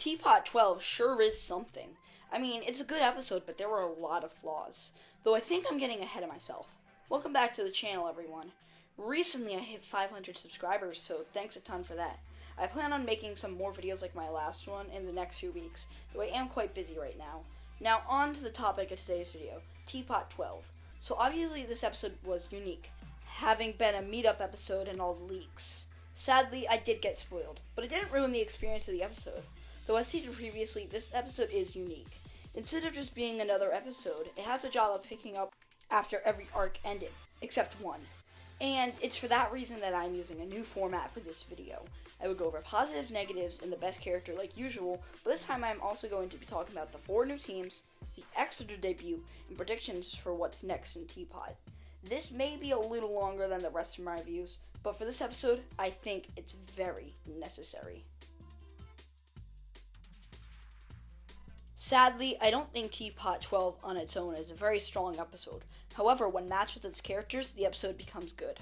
TPOT 12 sure is something. I mean, it's a good episode, but there were a lot of flaws. Though I think I'm getting ahead of myself. Welcome back to the channel, everyone. Recently I hit 500 subscribers, so thanks a ton for that. I plan on making some more videos like my last one in the next few weeks, though I am quite busy right now. Now on to the topic of today's video, TPOT 12. So obviously this episode was unique, having been a meetup episode and all the leaks. Sadly, I did get spoiled, but it didn't ruin the experience of the episode. Though as stated previously, this episode is unique. Instead of just being another episode, it has a job of picking up after every arc ended, except one. And it's for that reason that I'm using a new format for this video. I would go over positives, negatives, and the best character like usual, but this time I'm also going to be talking about the 4 new teams, the Exeter debut, and predictions for what's next in TPOT. This may be a little longer than the rest of my reviews, but for this episode, I think it's very necessary. Sadly, I don't think TPOT 12 on its own is a very strong episode. However, when matched with its characters, the episode becomes good.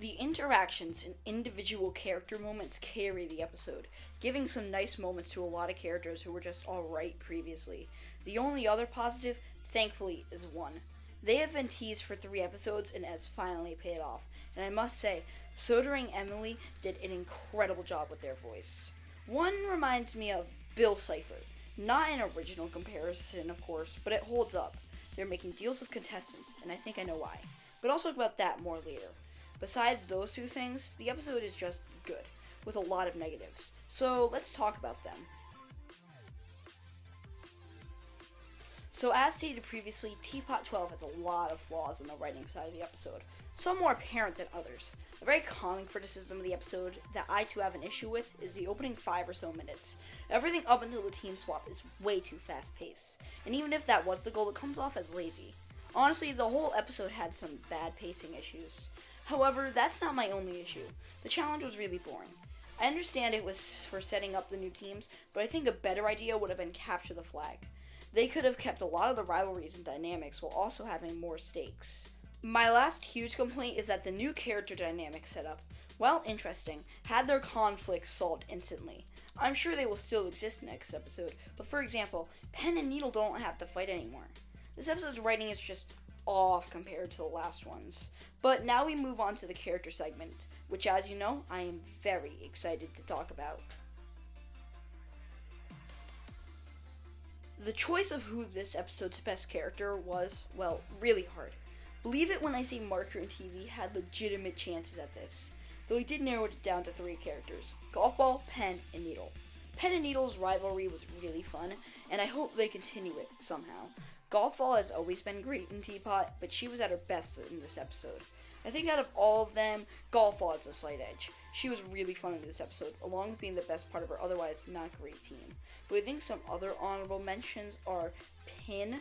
The interactions and individual character moments carry the episode, giving some nice moments to a lot of characters who were just alright previously. The only other positive, thankfully, is one. They have been teased for 3 episodes and has finally paid off, and I must say, Soder and Emily did an incredible job with their voice. One reminds me of Bill Cipher. Not an original comparison, of course, but it holds up. They're making deals with contestants, and I think I know why. But I'll talk about that more later. Besides those 2 things, the episode is just good, with a lot of negatives. So let's talk about them. So as stated previously, TPOT 12 has a lot of flaws on the writing side of the episode. Some more apparent than others. A very common criticism of the episode that I too have an issue with is the opening 5 or so minutes. Everything up until the team swap is way too fast paced, and even if that was the goal, it comes off as lazy. Honestly, the whole episode had some bad pacing issues. However, that's not my only issue. The challenge was really boring. I understand it was for setting up the new teams, but I think a better idea would have been capture the flag. They could have kept a lot of the rivalries and dynamics while also having more stakes. My last huge complaint is that the new character dynamic setup, while interesting, had their conflicts solved instantly. I'm sure they will still exist next episode, but for example, Pen and Needle don't have to fight anymore. This episode's writing is just off compared to the last ones. But now we move on to the character segment, which as you know, I am very excited to talk about. The choice of who this episode's best character was, well, really hard. Believe it when I say Marker and TV had legitimate chances at this, though he did narrow it down to 3 characters: Golf Ball, Pen, and Needle. Pen and Needle's rivalry was really fun, and I hope they continue it somehow. Golf Ball has always been great in TPOT, but she was at her best in this episode. I think out of all of them, Golf Ball has a slight edge. She was really fun in this episode, along with being the best part of her otherwise not great team. But I think some other honorable mentions are Pin,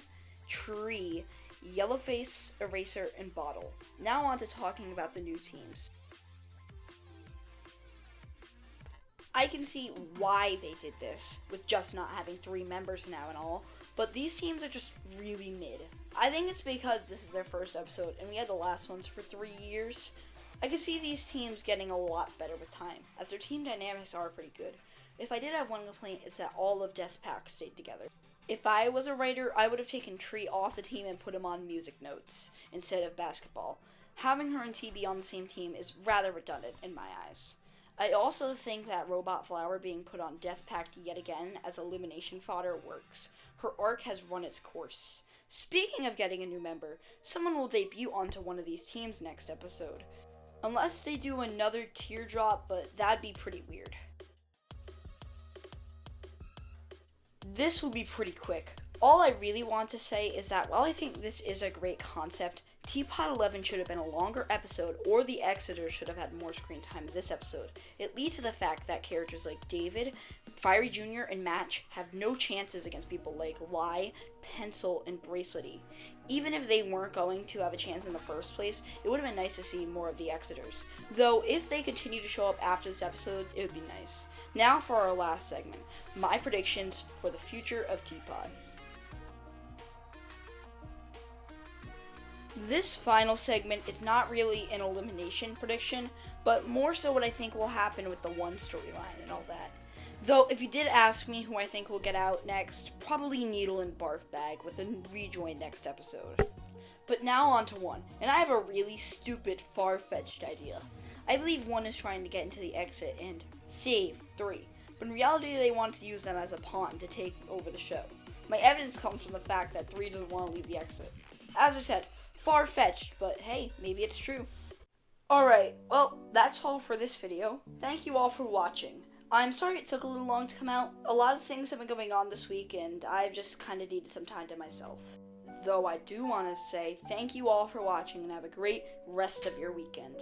Tree, Yellowface, Eraser, and Bottle. Now on to talking about the new teams. I can see why they did this, with just not having 3 members now and all, but these teams are just really mid. I think it's because this is their first episode, and we had the last ones for 3 years. I can see these teams getting a lot better with time, as their team dynamics are pretty good. If I did have one complaint, it's that all of Death Pack stayed together. If I was a writer, I would have taken Tree off the team and put him on music notes instead of basketball. Having her and TB on the same team is rather redundant in my eyes. I also think that Robot Flower being put on Death Pact yet again as elimination fodder works. Her arc has run its course. Speaking of getting a new member, someone will debut onto one of these teams next episode. Unless they do another teardrop, but that'd be pretty weird. This will be pretty quick. All I really want to say is that while I think this is a great concept, TPOT 11 should have been a longer episode, or the Exeter should have had more screen time in this episode. It leads to the fact that characters like David, Fiery Jr., and Match have no chances against people like Lie, Pencil, and Bracelety. Even if they weren't going to have a chance in the first place, it would have been nice to see more of the Exeters. Though, if they continue to show up after this episode, it would be nice. Now for our last segment, my predictions for the future of TPOT. This final segment is not really an elimination prediction, but more so what I think will happen with the 1 storyline and all that. Though, if you did ask me who I think will get out next, probably Needle and Barf Bag with a rejoin next episode. But now on to one, and I have a really stupid, far-fetched idea. I believe one is trying to get into the exit and save 3, but in reality they want to use them as a pawn to take over the show. My evidence comes from the fact that 3 doesn't want to leave the exit. As I said, far-fetched, but hey, maybe it's true. Alright, well, that's all for this video. Thank you all for watching. I'm sorry it took a little long to come out. A lot of things have been going on this week, and I've just kind of needed some time to myself. Though I do want to say thank you all for watching, and have a great rest of your weekend.